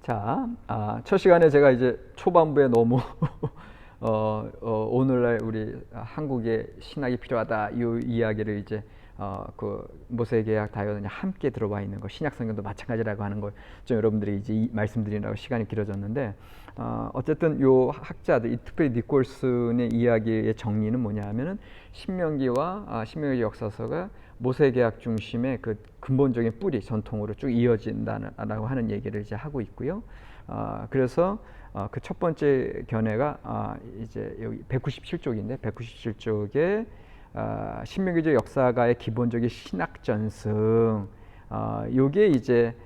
자, 첫 시간에 제가 이제 초반부에 너무 오늘날 우리 한국에 신학이 필요하다 이 이야기를 이제 그 모세계약 다이어는 함께 들어와 있는 거, 신약 성경도 마찬가지라고 하는 걸 좀 여러분들이 이제 말씀드리느라고 시간이 길어졌는데, 어쨌든 요 학자들, 특별히 니콜슨의 이야기의 정리는 뭐냐하면은 신명기와 신명기 역사서가 모세계약 중심의 그 근본적인 뿌리 전통으로 쭉 이어진다라고 하는 얘기를 이제 하고 있고요. 그래서 그 첫 번째 견해가 이제 여기 197쪽인데 197쪽에 신명기적 역사가의 기본적인 신학 전승, 요게 이제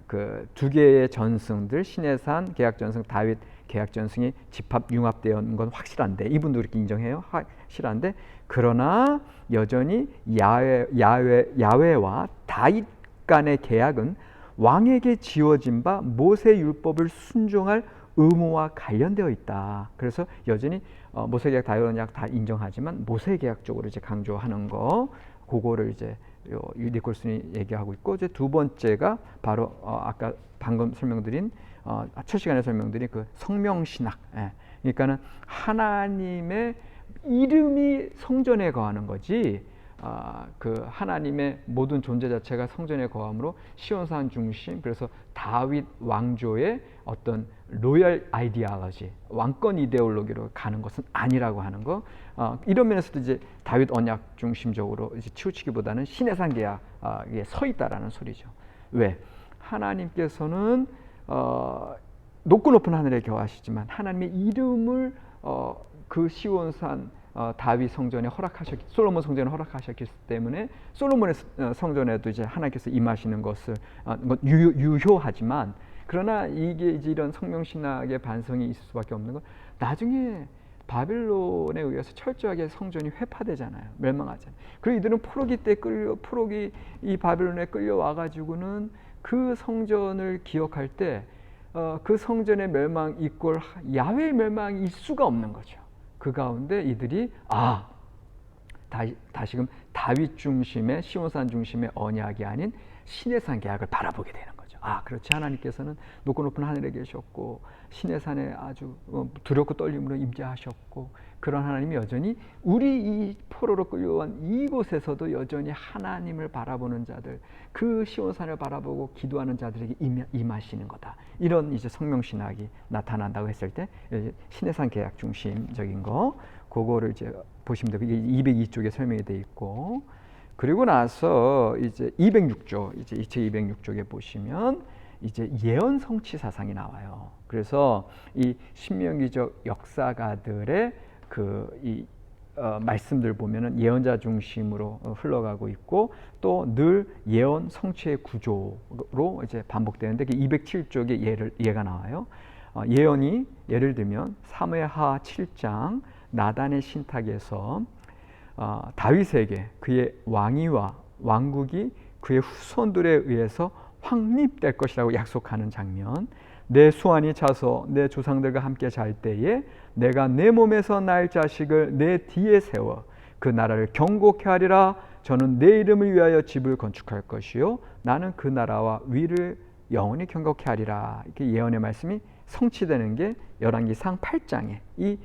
그 두 개의 전승들, 신해산 계약 전승, 다윗 계약 전승이 집합 융합되어 있는 건 확실한데, 이분도 그렇게 인정해요. 확실한데, 그러나 여전히 야훼와 다윗 간의 계약은 왕에게 지어진 바 모세 율법을 순종할 의무와 관련되어 있다. 그래서 여전히 모세계약, 다윗계약 다 인정하지만 모세계약적으로 이제 강조하는 거, 그거를 이제 니콜슨이 얘기하고 있고, 이제 두 번째가 바로 아까 방금 설명드린 첫 시간에 설명드린 그 성명신학. 그러니까는 하나님의 이름이 성전에 거하는 거지, 그 하나님의 모든 존재 자체가 성전에 거함으로 시온산 중심, 그래서 다윗 왕조의 어떤 로열 아이디올로지, 왕권 이데올로기로 가는 것은 아니라고 하는 거. 이런 면에서도 이제 다윗 언약 중심적으로 이제 치우치기보다는 신해산 계약에 서 있다라는 소리죠. 왜? 하나님께서는 높고 높은 하늘에 거하시지만 하나님의 이름을 그 시온산 다윗 성전에 허락하셨기, 솔로몬 성전에 허락하셨기 때문에 솔로몬의 성전에도 이제 하나님께서 임하시는 것을 유효하지만, 그러나 이게 이제 이런 성명신학의 반성이 있을 수밖에 없는 건, 나중에 바빌론에 의해서 철저하게 성전이 회파되잖아요. 멸망하잖아요. 그리고 이들은 포로기 이 바빌론에 끌려와 가지고는 그 성전을 기억할 때 그 성전의 멸망 이꼴 야훼의 멸망일 수가 없는 거죠. 그 가운데 이들이 다시금 다윗 중심의, 시온산 중심의 언약이 아닌 신해산 계약을 바라보게 되는 거죠. 그렇지, 하나님께서는 높고 높은 하늘에 계셨고 신해산에 아주 두렵고 떨림으로 임재하셨고, 그런 하나님이 여전히 우리 이 포로로 끌려온 이곳에서도 여전히 하나님을 바라보는 자들, 그 시온산을 바라보고 기도하는 자들에게 임하시는 거다. 이런 이제 성명신학이 나타난다고 했을 때 신해산 계약 중심적인 거, 그거를 이제 보시면 돼요. 이게 202쪽에 설명이 돼 있고, 그리고 나서 이제 206쪽, 이제 206쪽에 보시면 이제 예언 성취 사상이 나와요. 그래서 이 신명기적 역사가들의 이 말씀들 보면은 예언자 중심으로 흘러가고 있고, 또 늘 예언 성취의 구조로 이제 반복되는데, 207쪽에 예가 나와요. 예언이 예를 들면 사무엘하 7장 나단의 신탁에서 다윗에게 그의 왕위와 왕국이 그의 후손들에 의해서 확립될 것이라고 약속하는 장면, 내 수완이 차서 내 조상들과 함께 잘 때에 내가 내 몸에서 날 자식을 내 뒤에 세워 그 나라를 경고케 하리라. 저는 내 이름을 위하여 집을 건축할 것이요 나는 그 나라와 위를 영원히 경고케 하리라. 이렇게 예언의 말씀이 성취되는 게 열왕기상 8장에, 이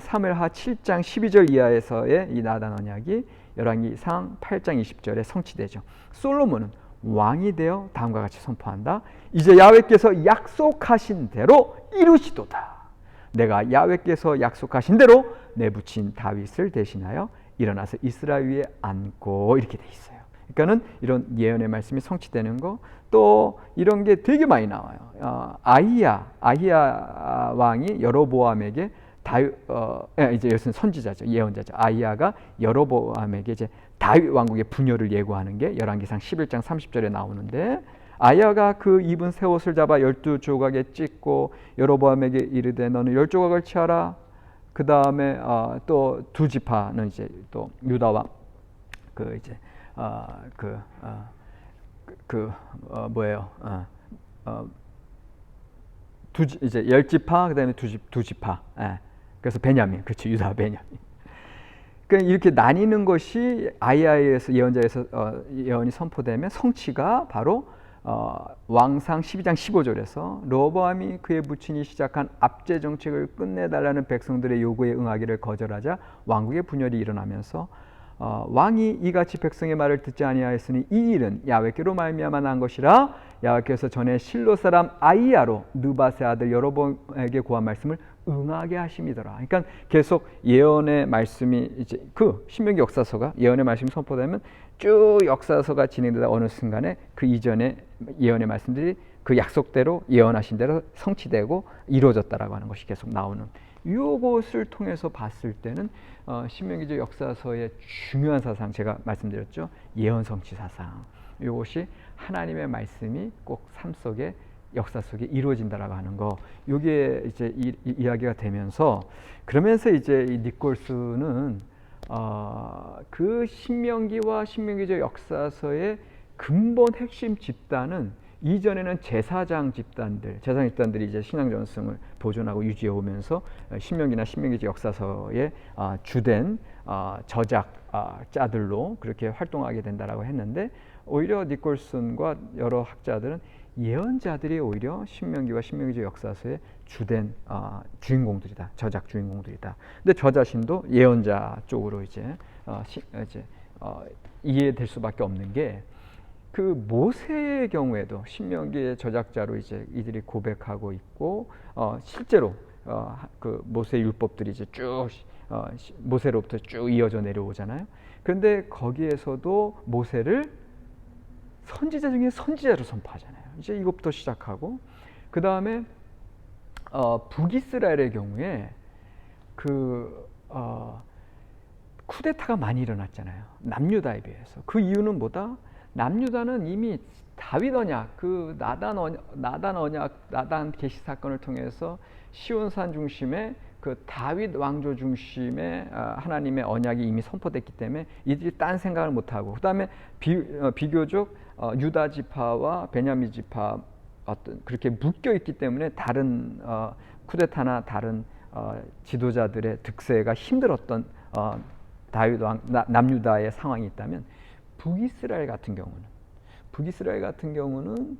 사무엘하 7장 12절 이하에서의 이 나단 언약이 열왕기상 8장 20절에 성취되죠. 솔로몬은 왕이 되어 다음과 같이 선포한다. 이제 야훼께서 약속하신 대로 이루시도다. 내가 야훼께서 약속하신 대로 내 부친 다윗을 대신하여 일어나서 이스라엘 위에 앉고, 이렇게 돼 있어요. 그러니까는 이런 예언의 말씀이 성취되는 거, 또 이런 게 되게 많이 나와요. 아히야 왕이 여로보암에게 이제 여기서는 선지자죠, 예언자죠. 아히야가 여로보암에게 이제 다윗 왕국의 분열을 예고하는 게 열왕기상 11장 30절에 나오는데, 아히야가 그 입은 새 옷을 잡아 12조각에 찢고 여로보암에게 이르되 너는 10조각을 취하라. 그 다음에 또 두 지파는 이제 또 유다와 그 이제 이제 10지파, 그다음에 두 지파. 그래서 베냐민, 그렇죠, 유다 베냐민. 그러니까 이렇게 나뉘는 것이 아히야에서 예언자에서 예언이 선포되면 성취가 바로 왕상 12장 15절에서 르호보암이 그의 부친이 시작한 압제 정책을 끝내달라는 백성들의 요구에 응하기를 거절하자 왕국의 분열이 일어나면서 왕이 이같이 백성의 말을 듣지 아니하였으니 이 일은 야훼께로 말미암아 난 것이라 야훼께서 전에 실로 사람 아이야로 느밧의 아들 여로보암에게 구한 말씀을 응하게 하심이더라. 그러니까 계속 예언의 말씀이 이제 그 신명기 역사서가 예언의 말씀이 선포되면 쭉 역사서가 진행되다 어느 순간에 그 이전에 예언의 말씀들이 그 약속대로 예언하신 대로 성취되고 이루어졌다라고 하는 것이 계속 나오는 이것을 통해서 봤을 때는 신명기적 역사서의 중요한 사상 제가 말씀드렸죠. 예언 성취 사상. 이것이 하나님의 말씀이 꼭 삶 속에 역사 속에 이루어진다라고 하는 거. 이게 이제 이야기가 되면서 그러면서 이제 이 니콜스는 그 신명기와 신명기적 역사서의 근본 핵심 집단은 이전에는 제사장 집단들이 이제 신앙 전승을 보존하고 유지해 오면서 신명기나 신명기적 역사서의 주된 저작자들로 그렇게 활동하게 된다라고 했는데 오히려 니콜슨과 여러 학자들은 예언자들이 오히려 신명기와 신명기적 역사서의 주된 주인공들이다, 저작 주인공들이다. 근데 저 자신도 예언자 쪽으로 이제 이해될 수밖에 없는 게 그 모세의 경우에도 신명기의 저작자로 이제 이들이 고백하고 있고 실제로 그 모세 율법들이 이제 쭉 모세로부터 쭉 이어져 내려오잖아요. 그런데 거기에서도 모세를 선지자 중에 선지자로 선포하잖아요. 이제 이것부터 시작하고 그 다음에 북이스라엘의 경우에 쿠데타가 많이 일어났잖아요. 남유다에 비해서. 그 이유는 뭐다? 남유다는 이미 다윗 언약, 그 나단 언약, 나단 계시 사건을 통해서 시온산 중심의 그 다윗 왕조 중심의 하나님의 언약이 이미 선포됐기 때문에 이들이 딴 생각을 못 하고, 그다음에 비교적 유다 지파와 베냐민 지파 어떤 그렇게 묶여 있기 때문에 다른 쿠데타나 다른 지도자들의 득세가 힘들었던 다윗 왕 남유다의 상황이 있다면 북이스라엘 같은 경우는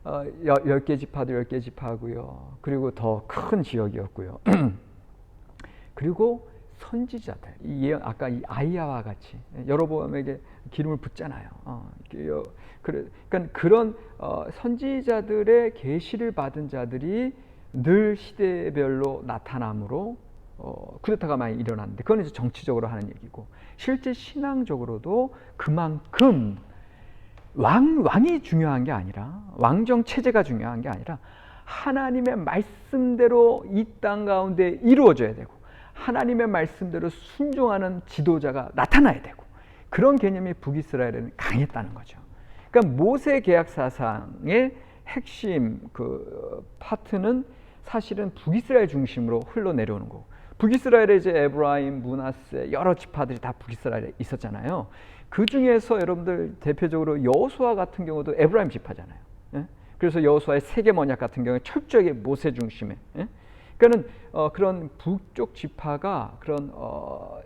10개 지파도 10개 지파고요. 그리고 더 큰 지역이었고요. 그리고 선지자들, 아까 이 아이야와 같이 여로보암에게 기름을 붓잖아요. 그러니까 그런 선지자들의 계시를 받은 자들이 늘 시대별로 나타남으로 쿠데타가 많이 일어났는데, 그건 이제 정치적으로 하는 얘기고, 실제 신앙적으로도 그만큼 왕이 중요한 게 아니라, 왕정 체제가 중요한 게 아니라 하나님의 말씀대로 이 땅 가운데 이루어져야 되고 하나님의 말씀대로 순종하는 지도자가 나타나야 되고, 그런 개념이 북이스라엘에는 강했다는 거죠. 그러니까 모세 계약 사상의 핵심 그 파트는 사실은 북이스라엘 중심으로 흘러내려오는 거고, 북이스라엘에 이제 에브라임, 므낫세 여러 지파들이 다 북이스라엘에 있었잖아요. 그 중에서 여러분들 대표적으로 여호수아 같은 경우도 에브라임 지파잖아요. 예? 그래서 여호수아의 세겜 언약 같은 경우에 철저하게 모세 중심에, 예? 그러니까는 그런 북쪽 지파가 그런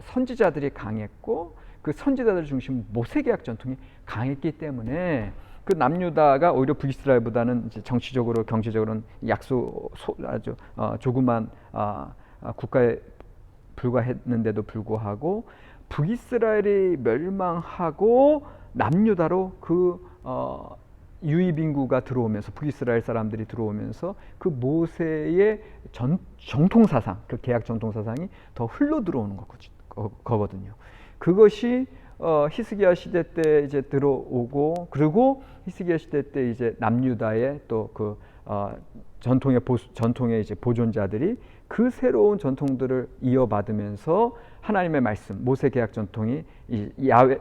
선지자들이 강했고, 그 선지자들 중심 모세 계약 전통이 강했기 때문에 그 남유다가 오히려 북이스라엘보다는 이제 정치적으로 경제적으로는 아주 조그만 국가에 불과했는데도 불구하고 북이스라엘이 멸망하고 남유다로 그 유입 인구가 들어오면서, 북이스라엘 사람들이 들어오면서 그 모세의 정통 사상, 그 계약 정통 사상이 더 흘러 들어오는 거거든요. 그것이 히스기야 시대 때 이제 들어오고, 그리고 히스기야 시대 때 이제 남유다의 또 그 전통의 이제 보존자들이 그 새로운 전통들을 이어받으면서 하나님의 말씀, 모세 계약 전통이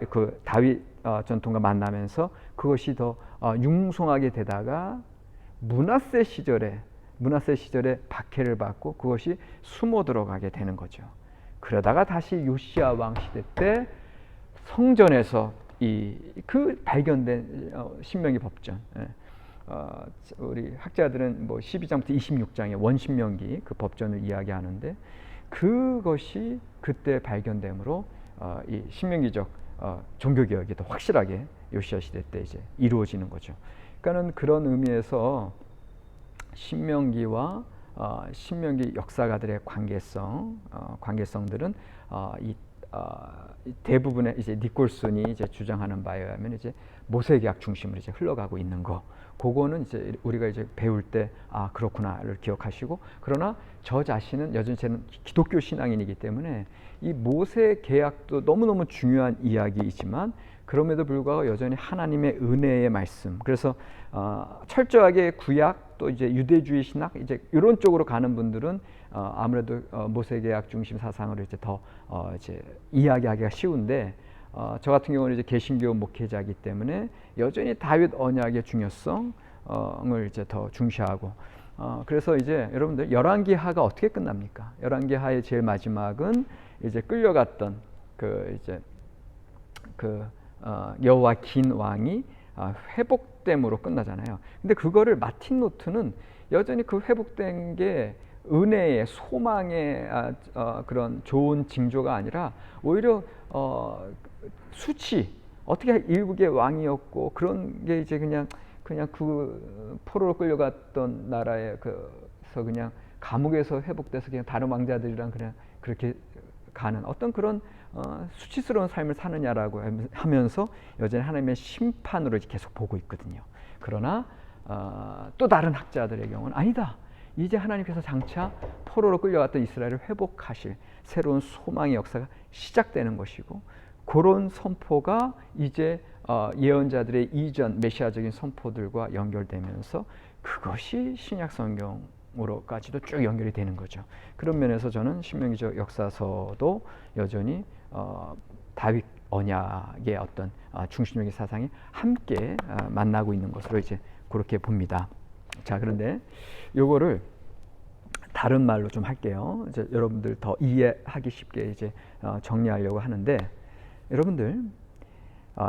그 다윗 전통과 만나면서 그것이 더 융성하게 되다가 므낫세 시절에 박해를 받고 그것이 숨어 들어가게 되는 거죠. 그러다가 다시 요시야 왕 시대 때 성전에서 그 발견된 신명기 법전, 우리 학자들은 뭐 12장부터 26장의 원신명기 그 법전을 이야기하는데, 그것이 그때 발견됨으로 이 신명기적 종교개혁이 더 확실하게 요시야 시대 때 이제 이루어지는 거죠. 그러니까는 그런 의미에서 신명기와 신명기 역사가들의 관계성들은 대부분의 이제 니콜슨이 이제 주장하는 바에 의하면 이제 모세계약 중심으로 이제 흘러가고 있는 거. 그거는 이제 우리가 이제 배울 때 그렇구나를 기억하시고, 그러나 저 자신은 여전히 저는 기독교 신앙인이기 때문에 이 모세 계약도 너무너무 중요한 이야기이지만 그럼에도 불구하고 여전히 하나님의 은혜의 말씀. 그래서 철저하게 구약 또 이제 유대주의 신학 이제 이런 쪽으로 가는 분들은 아무래도 모세계약 중심 사상으로 이제 더 이제 이야기하기가 쉬운데, 저 같은 경우는 이제 개신교 목회자이기 때문에 여전히 다윗 언약의 중요성을 이제 더 중시하고, 그래서 이제 여러분들 열왕기하가 어떻게 끝납니까? 열왕기하의 제일 마지막은 이제 끌려갔던 여호와긴 왕이 회복됨으로 끝나잖아요. 근데 그거를 마틴 루트는 여전히 그 회복된 게 은혜의 소망의 그런 좋은 징조가 아니라 오히려 수치, 어떻게 일국의 왕이었고 그런 게 이제 그냥 그 포로로 끌려갔던 나라에 그래서 그냥 감옥에서 회복돼서 그냥 다른 왕자들이랑 그냥 그렇게 가는 어떤 그런 수치스러운 삶을 사느냐라고 하면서 여전히 하나님의 심판으로 계속 보고 있거든요. 그러나 또 다른 학자들의 경우는 아니다. 이제 하나님께서 장차 포로로 끌려갔던 이스라엘을 회복하실 새로운 소망의 역사가 시작되는 것이고, 그런 선포가 이제 예언자들의 이전 메시아적인 선포들과 연결되면서 그것이 신약 성경으로까지도 쭉 연결이 되는 거죠. 그런 면에서 저는 신명기적 역사서도 여전히 다윗 언약의 어떤 중심적인 사상이 함께 만나고 있는 것으로 이제 그렇게 봅니다. 자, 그런데 요거를 다른 말로 좀 할게요. 이제 여러분들 더 이해하기 쉽게 이제 정리하려고 하는데, 여러분들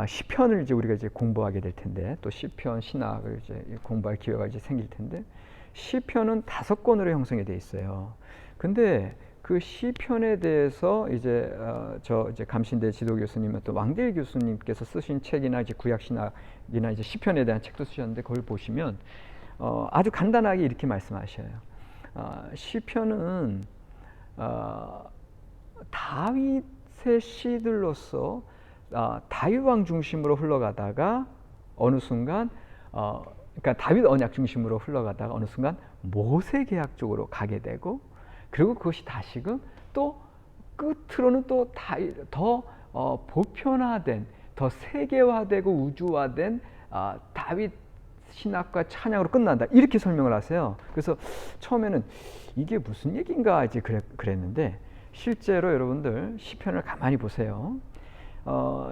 시편을 이제 우리가 이제 공부하게 될 텐데, 또 시편 신학을 이제 공부할 기회가 이제 생길 텐데, 시편은 5권으로 형성이 돼 있어요. 근데 그 시편에 대해서 이제 저 이제 감신대 지도 교수님 또 왕대일 교수님께서 쓰신 책이나 이제 구약 신학이나 이제 시편에 대한 책도 쓰셨는데, 그걸 보시면 아주 간단하게 이렇게 말씀하셔요. 시편은 다윗의 시들로서 다윗 왕 중심으로 흘러가다가 어느 순간 그러니까 다윗 언약 중심으로 흘러가다가 어느 순간 모세 계약 쪽으로 가게 되고, 그리고 그것이 다시금 또 끝으로는 또 더 보편화된, 더 세계화되고 우주화된 다윗 신학과 찬양으로 끝난다, 이렇게 설명을 하세요. 그래서 처음에는 이게 무슨 얘기인가 이제 그랬는데, 실제로 여러분들 시편을 가만히 보세요.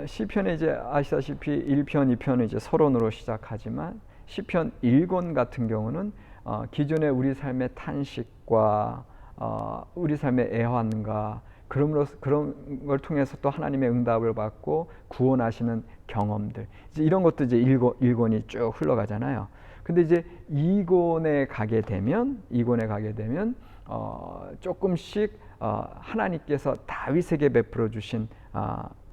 시편에 이제 아시다시피 1편, 2편은 이제 서론으로 시작하지만 시편 1권 같은 경우는 기존의 우리 삶의 탄식과 우리 삶의 애환과 그런 걸 통해서 또 하나님의 응답을 받고 구원하시는 경험들, 이제 이런 것도 이제 1권이 쭉 흘러가잖아요. 근데 이제 2권에 가게 되면 조금씩 하나님께서 다윗에게 베풀어 주신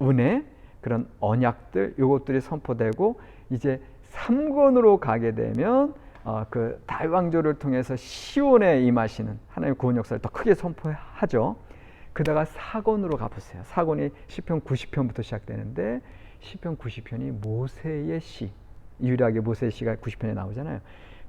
은혜, 그런 언약들, 요것들이 선포되고, 이제 3권으로 가게 되면 그 다윗 왕조를 통해서 시온에 임하시는 하나님의 구원 역사를 더 크게 선포하죠. 그다가 4권으로 가보세요. 4권이 시편 90편부터 시작되는데, 시편 90편이 모세의 시, 유일하게 모세의 시가 90편에 나오잖아요.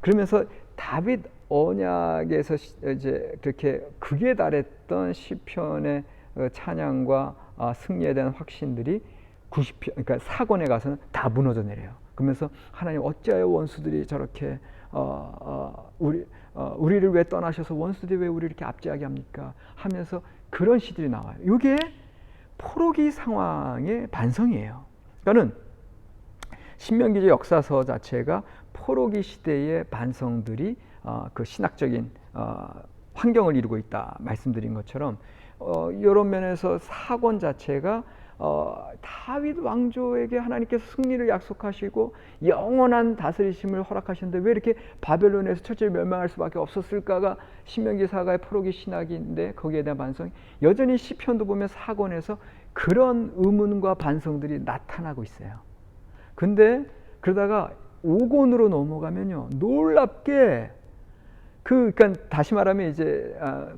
그러면서 다윗 언약에서 이제 그렇게 극에 달했던 시편의 찬양과 승리에 대한 확신들이 90편, 그러니까 4권에 가서는 다 무너져 내려요. 그러면서 하나님 어찌하여 원수들이 저렇게 우리를 왜 떠나셔서 원수들이 왜 우리를 이렇게 압제하게 합니까? 하면서 그런 시들이 나와요. 이게 포로기 상황의 반성이에요. 그러니까는 신명기적 역사서 자체가 포로기 시대의 반성들이 그 신학적인 환경을 이루고 있다 말씀드린 것처럼, 이런 면에서 4권 자체가 다윗 왕조에게 하나님께서 승리를 약속하시고 영원한 다스리심을 허락하셨는데 왜 이렇게 바벨론에서 철저히 멸망할 수밖에 없었을까가 신명기 사가의 포로기 신학인데, 거기에 대한 반성이 여전히 시편도 보면 4권에서 그런 의문과 반성들이 나타나고 있어요. 근데 그러다가 5권으로 넘어가면요, 놀랍게 그러니까 다시 말하면 이제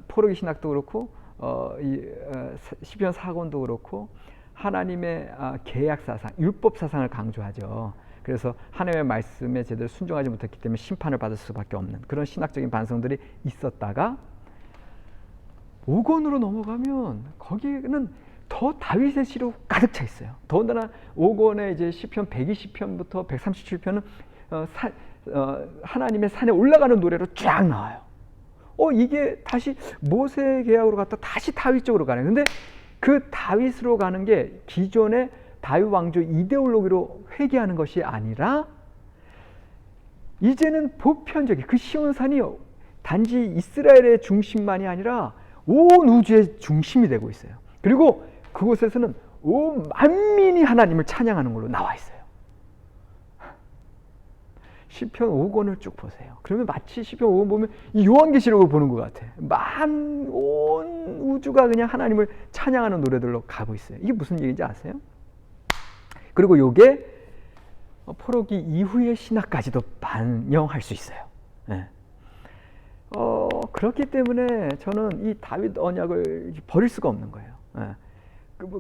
포로기 신학도 그렇고 시편 4권도 그렇고 하나님의 계약 사상, 율법 사상을 강조하죠. 그래서 하나님의 말씀에 제대로 순종하지 못했기 때문에 심판을 받을 수밖에 없는 그런 신학적인 반성들이 있었다가 5권으로 넘어가면 거기는 더 다윗의 시로 가득 차 있어요. 더군다나 5권의 이제 시편 120편부터 137편은 하나님의 산에 올라가는 노래로 쫙 나와요. 이게 다시 모세 계약으로 갔다 다시 다윗 쪽으로 가네. 근데 그 다윗으로 가는 게 기존의 다윗 왕조 이데올로기로 회귀하는 것이 아니라 이제는 보편적인 그 시온산이 단지 이스라엘의 중심만이 아니라 온 우주의 중심이 되고 있어요. 그리고 그곳에서는 온 만민이 하나님을 찬양하는 걸로 나와 있어요. 시편 5권을 쭉 보세요. 그러면 마치 시편 5권 보면 이 요한계시록을 보는 것 같아. 온 우주가 그냥 하나님을 찬양하는 노래들로 가고 있어요. 이게 무슨 얘기인지 아세요? 그리고 이게 포로기 이후의 신학까지도 반영할 수 있어요. 네. 그렇기 때문에 저는 이 다윗 언약을 버릴 수가 없는 거예요. 네.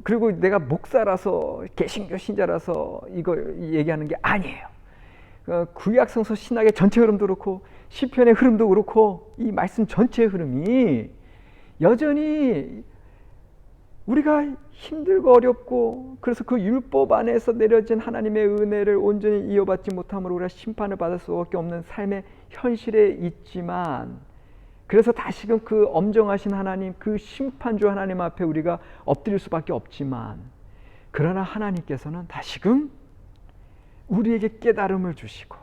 그리고 내가 목사라서 개신교 신자라서 이걸 얘기하는 게 아니에요. 구약 성서 신학의 전체 흐름도 그렇고 시편의 흐름도 그렇고 이 말씀 전체의 흐름이 여전히 우리가 힘들고 어렵고 그래서 그 율법 안에서 내려진 하나님의 은혜를 온전히 이어받지 못함으로 우리가 심판을 받을 수밖에 없는 삶의 현실에 있지만 그래서 다시금 그 엄정하신 하나님, 그 심판주 하나님 앞에 우리가 엎드릴 수밖에 없지만 그러나 하나님께서는 다시금 우리에게 깨달음을 주시고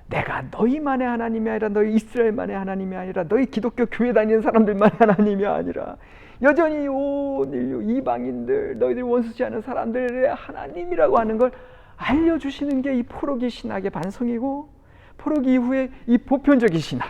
내가 너희만의 하나님이 아니라 너희 이스라엘만의 하나님이 아니라 너희 기독교 교회 다니는 사람들만의 하나님이 아니라 여전히 온 인류 이방인들 너희들 원수지 않은 사람들의 하나님이라고 하는 걸 알려주시는 게 이 포로기 신학의 반성이고 포로기 이후에 이 보편적인 신학.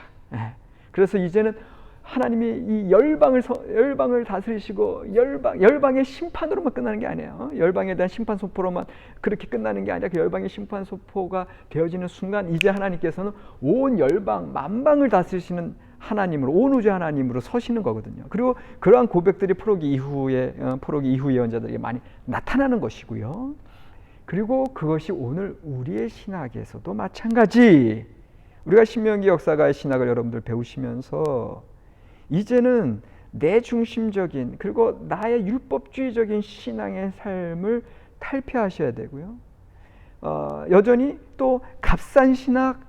그래서 이제는 하나님이 이 열방을 다스리시고 열방의 심판으로만 끝나는 게 아니에요. 열방에 대한 심판 소포로만 그렇게 끝나는 게 아니라 그 열방의 심판 소포가 되어지는 순간 이제 하나님께서는 온 열방 만방을 다스리시는 하나님으로 온 우주 하나님으로 서시는 거거든요. 그리고 그러한 고백들이 포로기 이후 예언자들에게 많이 나타나는 것이고요. 그리고 그것이 오늘 우리의 신학에서도 마찬가지. 우리가 신명기 역사가의 신학을 여러분들 배우시면서 이제는 내 중심적인 그리고 나의 율법주의적인 신앙의 삶을 탈피하셔야 되고요. 여전히 또 값싼 신학,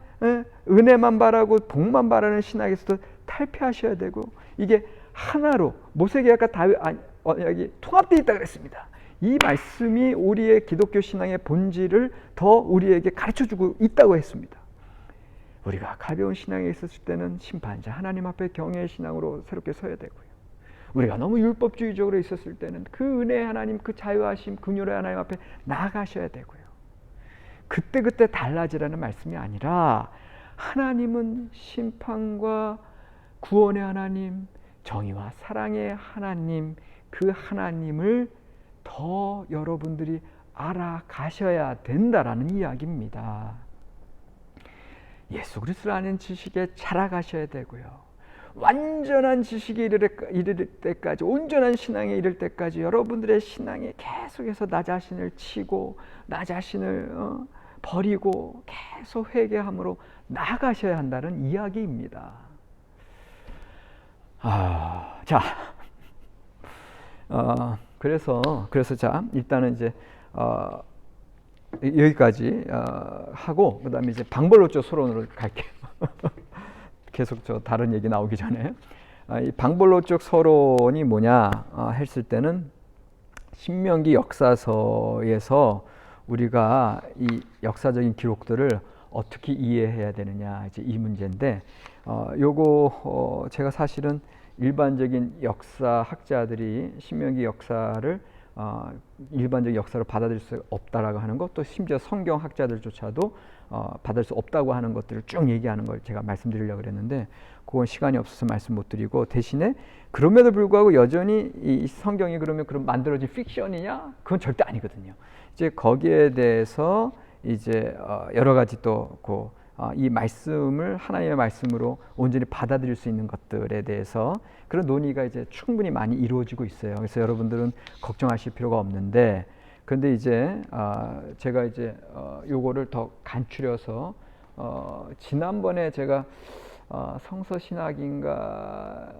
은혜만 바라고 복만 바라는 신학에서도 탈피하셔야 되고 이게 하나로 모세계약과 다윗 언약이 통합되어 있다 그랬습니다. 이 말씀이 우리의 기독교 신앙의 본질을 더 우리에게 가르쳐주고 있다고 했습니다. 우리가 가벼운 신앙에 있었을 때는 심판자 하나님 앞에 경외의 신앙으로 새롭게 서야 되고요. 우리가 너무 율법주의적으로 있었을 때는 그 은혜의 하나님, 그 자유하심, 긍휼의 하나님 앞에 나아가셔야 되고요. 그때 달라지라는 말씀이 아니라 하나님은 심판과 구원의 하나님, 정의와 사랑의 하나님, 그 하나님을 더 여러분들이 알아가셔야 된다라는 이야기입니다. 예수 그리스도를 아는 지식에 자라가셔야 되고요. 완전한 지식에 이를 때까지 온전한 신앙에 이를 때까지 여러분들의 신앙에 계속해서 나 자신을 치고 나 자신을 버리고 계속 회개함으로 나아가셔야 한다는 이야기입니다. 그래서 자 일단은 이제 여기까지 하고 그다음에 이제 방벌로쪽 서론으로 갈게요. 계속 저 다른 얘기 나오기 전에 이 방벌로쪽 서론이 뭐냐 했을 때는 신명기 역사서에서 우리가 이 역사적인 기록들을 어떻게 이해해야 되느냐 이제 이 문제인데 요거 제가 사실은 일반적인 역사학자들이 신명기 역사를 일반적 역사로 받아들일 수 없다라고 하는 것, 또 심지어 성경학자들조차도 받을 수 없다고 하는 것들을 쭉 얘기하는 걸 제가 말씀드리려고 그랬는데 그건 시간이 없어서 말씀 못 드리고 대신에 그럼에도 불구하고 여전히 이 성경이 그럼 만들어진 픽션이냐? 그건 절대 아니거든요. 이제 거기에 대해서 이제 여러 가지 또 이 말씀을 하나님의 말씀으로 온전히 받아들일 수 있는 것들에 대해서 그런 논의가 이제 충분히 많이 이루어지고 있어요. 그래서 여러분들은 걱정하실 필요가 없는데, 그런데 이제 제가 이제 요거를 더 간추려서 지난번에 제가 성서신학인가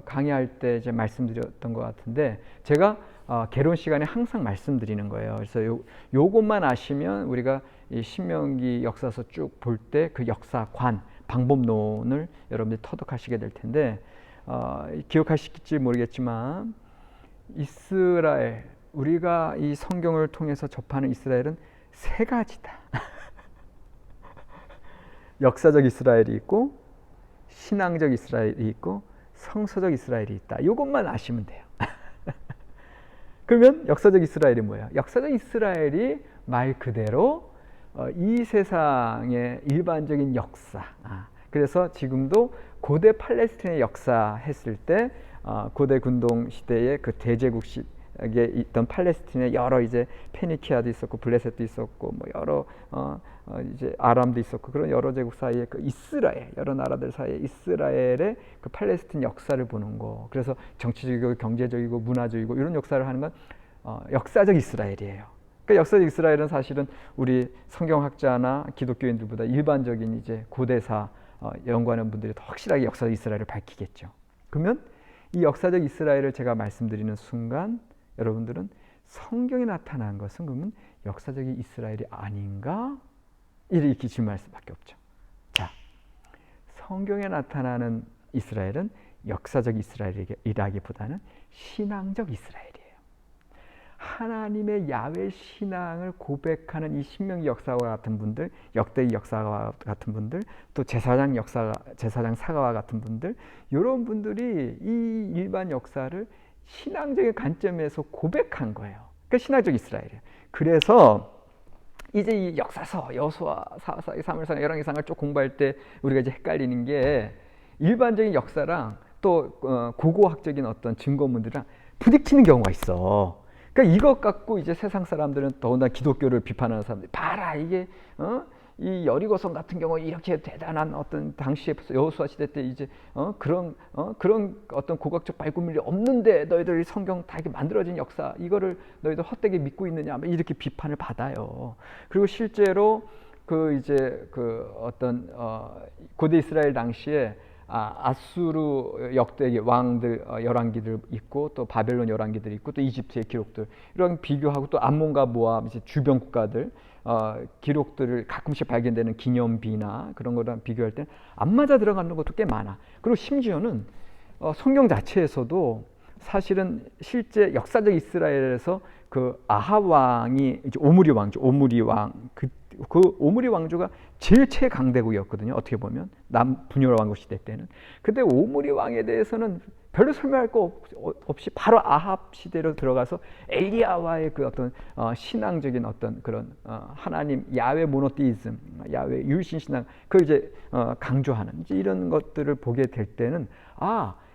강의할 때 이제 말씀드렸던 것 같은데, 제가 개론 시간에 항상 말씀드리는 거예요. 그래서 요것만 아시면 우리가 이 신명기 역사서 쭉 볼 때 그 역사관, 방법론을 여러분들이 터득하시게 될 텐데, 기억하실지 모르겠지만 이스라엘, 우리가 이 성경을 통해서 접하는 이스라엘은 세 가지다. 역사적 이스라엘이 있고, 신앙적 이스라엘이 있고, 성서적 이스라엘이 있다. 이것만 아시면 돼요. 그러면 역사적 이스라엘이 뭐예요? 역사적 이스라엘이 말 그대로 이 세상의 일반적인 역사. 그래서 지금도 고대 팔레스틴의 역사 했을 때 고대 군동 시대의 그 대제국 시대에 있던 팔레스틴의 여러 이제 페니키아도 있었고 블레셋도 있었고 뭐 여러 이제 아람도 있었고 그런 여러 제국 사이에 그 이스라엘, 여러 나라들 사이에 이스라엘의 그 팔레스틴 역사를 보는 거. 그래서 정치적이고 경제적이고 문화적이고 이런 역사를 하는 건 역사적 이스라엘이에요. 그러니까 역사적 이스라엘은 사실은 우리 성경학자나 기독교인들보다 일반적인 이제 고대사 연구하는 분들이 더 확실하게 역사적 이스라엘을 밝히겠죠. 그러면 이 역사적 이스라엘을 제가 말씀드리는 순간 여러분들은 성경에 나타난 것은 그러면 역사적인 이스라엘이 아닌가? 이렇게 질문할 수밖에 없죠. 자, 성경에 나타나는 이스라엘은 역사적 이스라엘이라기보다는 신앙적 이스라엘이에요. 하나님의 야훼 신앙을 고백하는 이 신명기 역사와 같은 분들, 역대기 역사와 같은 분들, 또 제사장 사가와 같은 분들, 이런 분들이 이 일반 역사를 신앙적인 관점에서 고백한 거예요. 그러니까 신앙적 이스라엘이에요. 그래서 이제 이 역사서, 여호수아, 사사기, 사무엘상, 열왕기상을 쭉 공부할 때 우리가 이제 헷갈리는 게 일반적인 역사랑 또 고고학적인 어떤 증거문들이랑 부딪히는 경우가 있어. 그러니까 이것 갖고 이제 세상 사람들은 더군다나 기독교를 비판하는 사람들이 봐라 이게 이 여리고성 같은 경우 이렇게 대단한 어떤 당시에 여호수아 시대 때 이제 그런 어떤 고각적 발굴물이 없는데 너희들 성경 다 이렇게 만들어진 역사 이거를 너희들 헛되게 믿고 있느냐 이렇게 비판을 받아요. 그리고 실제로 그 이제 그 어떤 고대 이스라엘 당시에 아수르 역대기 왕들 열왕기들 있고 또 바벨론 열왕기들 있고 또 이집트의 기록들 이런 비교하고 또 암몬과 모압 이제 주변 국가들 기록들을 가끔씩 발견되는 기념비나 그런 거랑 비교할 때는 안 맞아 들어가는 것도 꽤 많아. 그리고 심지어는 성경 자체에서도 사실은 실제 역사적 이스라엘에서 그 아합 왕이 이제 오므리 왕조, 오므리 왕 그 오므리 왕조가 제일 최강대국이었거든요. 어떻게 보면 남분열 왕국 시대 때는. 근데 오므리 왕에 대해서는 별로 설명할 거 없이 바로 아합 시대로 들어가서 엘리야와의 그 어떤 신앙적인 어떤 그런 하나님 야훼 모노티이즘, 야훼 유일신 신앙 그걸 이제 강조하는 이제 이런 것들을 보게 될 때는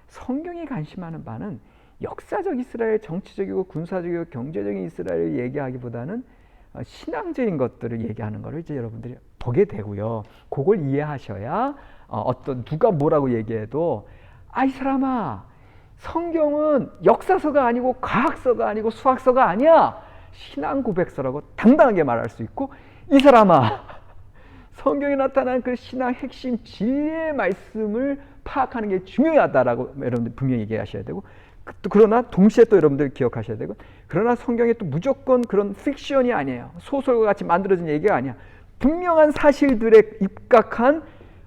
성경이 관심하는 바는 역사적 이스라엘, 정치적이고 군사적이고 경제적인 이스라엘을 얘기하기보다는 신앙적인 것들을 얘기하는 것을 이제 여러분들이 보게 되고요. 그걸 이해하셔야 어떤 누가 뭐라고 얘기해도 이 사람아 성경은 역사서가 아니고 과학서가 아니고 수학서가 아니야. 신앙 고백서라고 당당하게 말할 수 있고 이 사람아 성경에 나타난 그 신앙 핵심 진리의 말씀을 파악하는 게 중요하다라고 여러분들 분명히 얘기하셔야 되고 그러나 동시에 또 여러분들 기억하셔야 되고 그러나 성경에 또 무조건 그런 픽션이 아니에요. 소설과 같이 만들어진 얘기가 아니야. 분명한 사실들에 입각한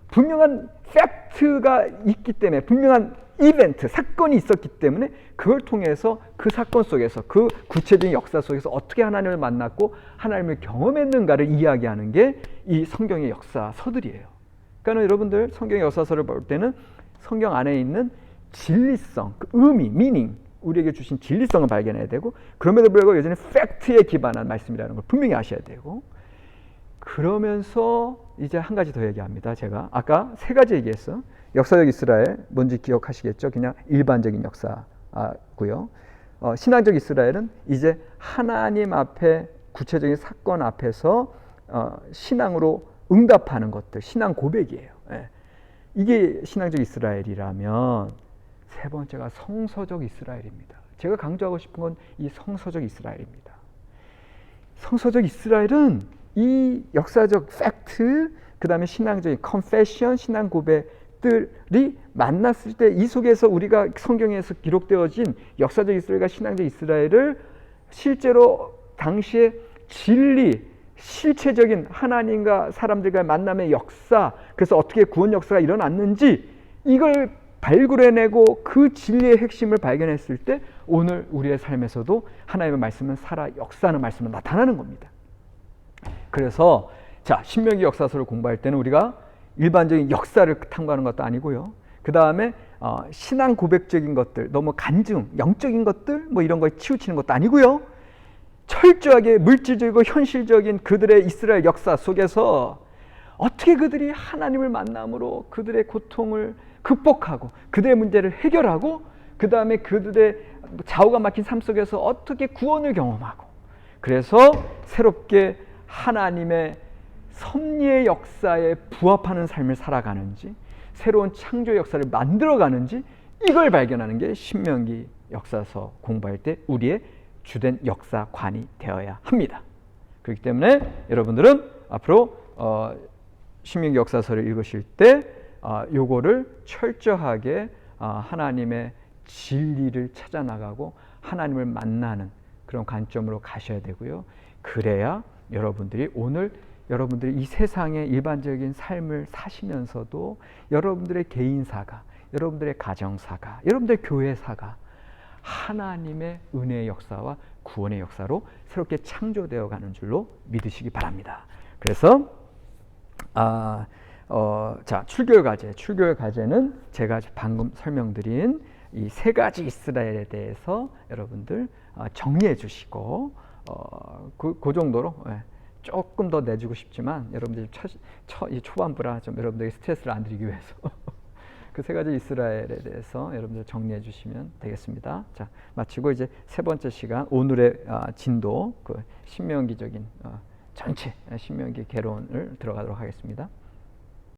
분명한 팩트가 있기 때문에 분명한 이벤트, 사건이 있었기 때문에 그걸 통해서 그 사건 속에서 그 구체적인 역사 속에서 어떻게 하나님을 만났고 하나님을 경험했는가를 이야기하는 게 이 성경의 역사서들이에요. 그러니까 여러분들 성경의 역사서를 볼 때는 성경 안에 있는 진리성, 그 의미, 미닝, 우리에게 주신 진리성을 발견해야 되고 그럼에도 불구하고 여전히 팩트에 기반한 말씀이라는 걸 분명히 아셔야 되고 그러면서 이제 한 가지 더 얘기합니다. 제가 아까 세 가지 얘기했어. 역사적 이스라엘 뭔지 기억하시겠죠? 그냥 일반적인 역사고요. 신앙적 이스라엘은 이제 하나님 앞에 구체적인 사건 앞에서 신앙으로 응답하는 것들, 신앙 고백이에요. 예. 이게 신앙적 이스라엘이라면 세 번째가 성서적 이스라엘입니다. 제가 강조하고 싶은 건 이 성서적 이스라엘입니다. 성서적 이스라엘은 이 역사적 팩트, 그 다음에 신앙적인 confession, 신앙 고백들이 만났을 때 이 속에서 우리가 성경에서 기록되어진 역사적 이스라엘과 신앙적 이스라엘을 실제로 당시에 진리, 실체적인 하나님과 사람들과의 만남의 역사, 그래서 어떻게 구원 역사가 일어났는지 이걸 발굴해내고 그 진리의 핵심을 발견했을 때 오늘 우리의 삶에서도 하나님의 말씀은 살아 역사하는 말씀은 나타나는 겁니다. 그래서 자, 신명기 역사서를 공부할 때는 우리가 일반적인 역사를 탐구하는 것도 아니고요. 그 다음에 신앙 고백적인 것들, 너무 간증, 영적인 것들 뭐 이런 거에 치우치는 것도 아니고요. 철저하게 물질적이고 현실적인 그들의 이스라엘 역사 속에서 어떻게 그들이 하나님을 만남으로 그들의 고통을 극복하고 그들의 문제를 해결하고 그 다음에 그들의 좌우가 막힌 삶 속에서 어떻게 구원을 경험하고 그래서 새롭게 하나님의 섭리의 역사에 부합하는 삶을 살아가는지 새로운 창조의 역사를 만들어가는지 이걸 발견하는 게 신명기 역사서 공부할 때 우리의 주된 역사관이 되어야 합니다. 그렇기 때문에 여러분들은 앞으로 신명기 역사서를 읽으실 때 요거를 철저하게 하나님의 진리를 찾아 나가고 하나님을 만나는 그런 관점으로 가셔야 되고요. 그래야 여러분들이 오늘 여러분들이 이 세상의 일반적인 삶을 사시면서도 여러분들의 개인사가, 여러분들의 가정사가, 여러분들의 교회사가 하나님의 은혜의 역사와 구원의 역사로 새롭게 창조되어 가는 줄로 믿으시기 바랍니다. 그래서 자, 출교의 과제는 제가 방금 설명드린 이 세 가지 이스라엘에 대해서 여러분들 정리해 주시고 그 정도로 조금 더 내주고 싶지만 여러분들이 초반부라 좀 여러분들에게 스트레스를 안 드리기 위해서 그 세 가지 이스라엘에 대해서 여러분들 정리해 주시면 되겠습니다. 자, 마치고 이제 세 번째 시간 오늘의 진도 그 신명기적인 전체 신명기 개론을 들어가도록 하겠습니다.